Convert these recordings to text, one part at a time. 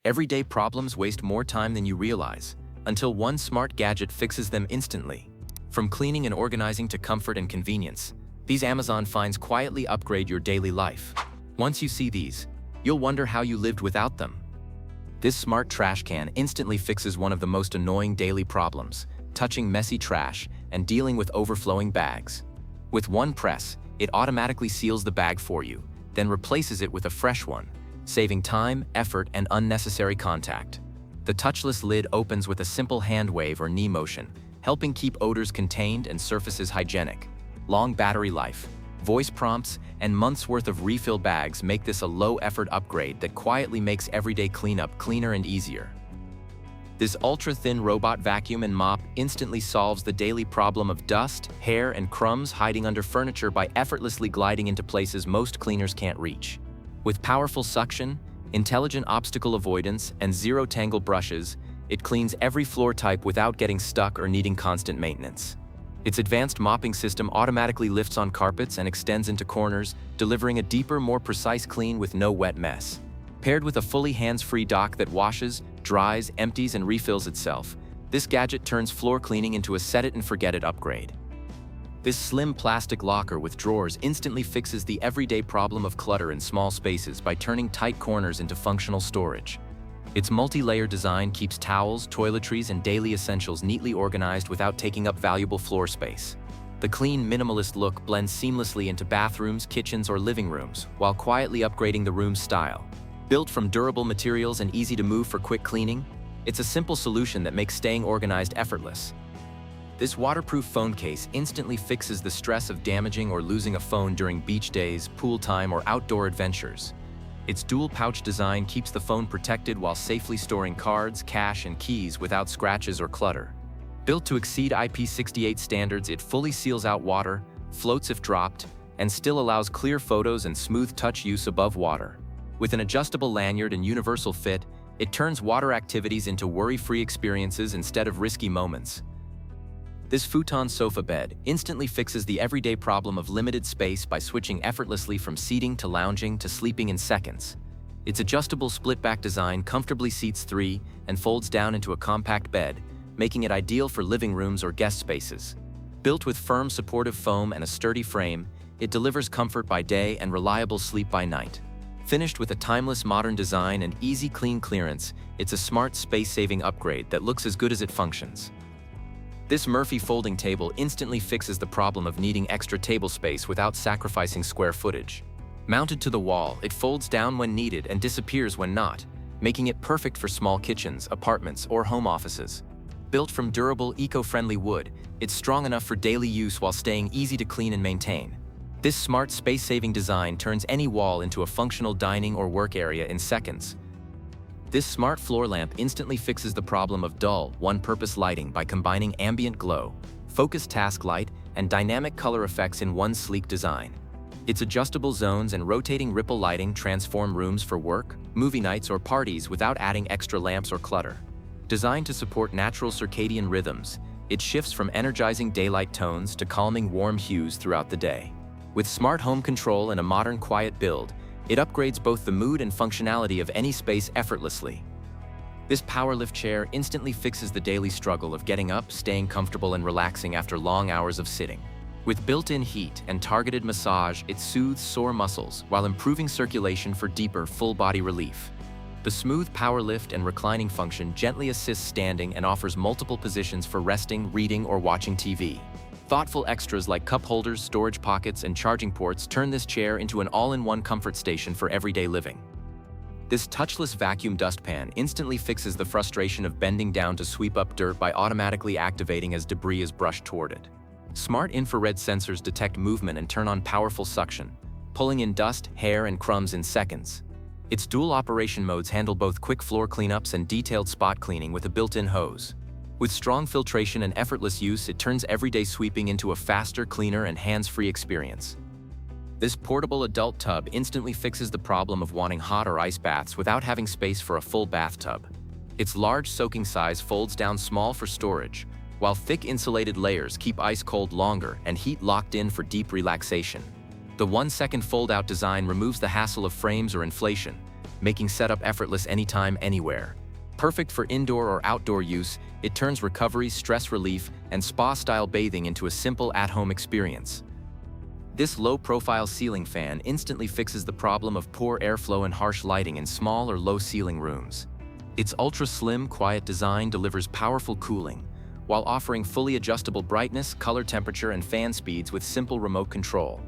Everyday problems waste more time than you realize, until one smart gadget fixes them instantly. From cleaning and organizing to comfort and convenience, these Amazon finds quietly upgrade your daily life. Once you see these, you'll wonder how you lived without them. This smart trash can instantly fixes one of the most annoying daily problems, touching messy trash and dealing with overflowing bags. With one press, it automatically seals the bag for you, then replaces it with a fresh one, saving time, effort, and unnecessary contact. The touchless lid opens with a simple hand wave or knee motion, helping keep odors contained and surfaces hygienic. Long battery life, voice prompts, and months' worth of refill bags make this a low-effort upgrade that quietly makes everyday cleanup cleaner and easier. This ultra-thin robot vacuum and mop instantly solves the daily problem of dust, hair, and crumbs hiding under furniture by effortlessly gliding into places most cleaners can't reach. With powerful suction, intelligent obstacle avoidance, and zero-tangle brushes, it cleans every floor type without getting stuck or needing constant maintenance. Its advanced mopping system automatically lifts on carpets and extends into corners, delivering a deeper, more precise clean with no wet mess. Paired with a fully hands-free dock that washes, dries, empties, and refills itself, this gadget turns floor cleaning into a set-it-and-forget-it upgrade. This slim plastic locker with drawers instantly fixes the everyday problem of clutter in small spaces by turning tight corners into functional storage. Its multi-layer design keeps towels, toiletries, and daily essentials neatly organized without taking up valuable floor space. The clean, minimalist look blends seamlessly into bathrooms, kitchens, or living rooms, while quietly upgrading the room's style. Built from durable materials and easy to move for quick cleaning, it's a simple solution that makes staying organized effortless. This waterproof phone case instantly fixes the stress of damaging or losing a phone during beach days, pool time, or outdoor adventures. Its dual pouch design keeps the phone protected while safely storing cards, cash, and keys without scratches or clutter. Built to exceed IP68 standards, it fully seals out water, floats if dropped, and still allows clear photos and smooth touch use above water. With an adjustable lanyard and universal fit, it turns water activities into worry-free experiences instead of risky moments. This futon sofa bed instantly fixes the everyday problem of limited space by switching effortlessly from seating to lounging to sleeping in seconds. Its adjustable split-back design comfortably seats 3 and folds down into a compact bed, making it ideal for living rooms or guest spaces. Built with firm supportive foam and a sturdy frame, it delivers comfort by day and reliable sleep by night. Finished with a timeless modern design and easy clean clearance, it's a smart space-saving upgrade that looks as good as it functions. This Murphy folding table instantly fixes the problem of needing extra table space without sacrificing square footage. Mounted to the wall, it folds down when needed and disappears when not, making it perfect for small kitchens, apartments, or home offices. Built from durable, eco-friendly wood, it's strong enough for daily use while staying easy to clean and maintain. This smart space-saving design turns any wall into a functional dining or work area in seconds. This smart floor lamp instantly fixes the problem of dull, one-purpose lighting by combining ambient glow, focused task light, and dynamic color effects in one sleek design. Its adjustable zones and rotating ripple lighting transform rooms for work, movie nights, or parties without adding extra lamps or clutter. Designed to support natural circadian rhythms, it shifts from energizing daylight tones to calming warm hues throughout the day. With smart home control and a modern quiet build, it upgrades both the mood and functionality of any space effortlessly. This power lift chair instantly fixes the daily struggle of getting up, staying comfortable, and relaxing after long hours of sitting. With built-in heat and targeted massage, it soothes sore muscles while improving circulation for deeper, full-body relief. The smooth power lift and reclining function gently assists standing and offers multiple positions for resting, reading, or watching TV. Thoughtful extras like cup holders, storage pockets, and charging ports turn this chair into an all-in-one comfort station for everyday living. This touchless vacuum dustpan instantly fixes the frustration of bending down to sweep up dirt by automatically activating as debris is brushed toward it. Smart infrared sensors detect movement and turn on powerful suction, pulling in dust, hair, and crumbs in seconds. Its dual operation modes handle both quick floor cleanups and detailed spot cleaning with a built-in hose. With strong filtration and effortless use, it turns everyday sweeping into a faster, cleaner, and hands-free experience. This portable adult tub instantly fixes the problem of wanting hot or ice baths without having space for a full bathtub. Its large soaking size folds down small for storage, while thick insulated layers keep ice cold longer and heat locked in for deep relaxation. The 1-second fold-out design removes the hassle of frames or inflation, making setup effortless anytime, anywhere. Perfect for indoor or outdoor use, it turns recovery, stress relief, and spa-style bathing into a simple at-home experience. This low-profile ceiling fan instantly fixes the problem of poor airflow and harsh lighting in small or low-ceiling rooms. Its ultra-slim, quiet design delivers powerful cooling, while offering fully adjustable brightness, color temperature, and fan speeds with simple remote control.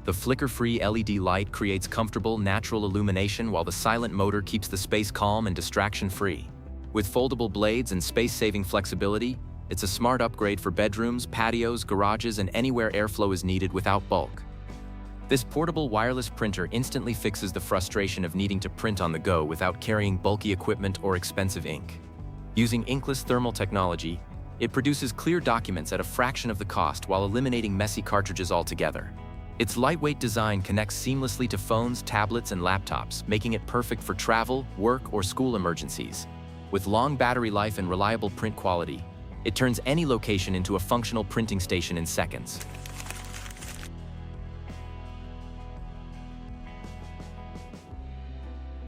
The flicker-free LED light creates comfortable, natural illumination while the silent motor keeps the space calm and distraction-free. With foldable blades and space-saving flexibility, it's a smart upgrade for bedrooms, patios, garages, and anywhere airflow is needed without bulk. This portable wireless printer instantly fixes the frustration of needing to print on the go without carrying bulky equipment or expensive ink. Using inkless thermal technology, it produces clear documents at a fraction of the cost while eliminating messy cartridges altogether. Its lightweight design connects seamlessly to phones, tablets, and laptops, making it perfect for travel, work, or school emergencies. With long battery life and reliable print quality, it turns any location into a functional printing station in seconds.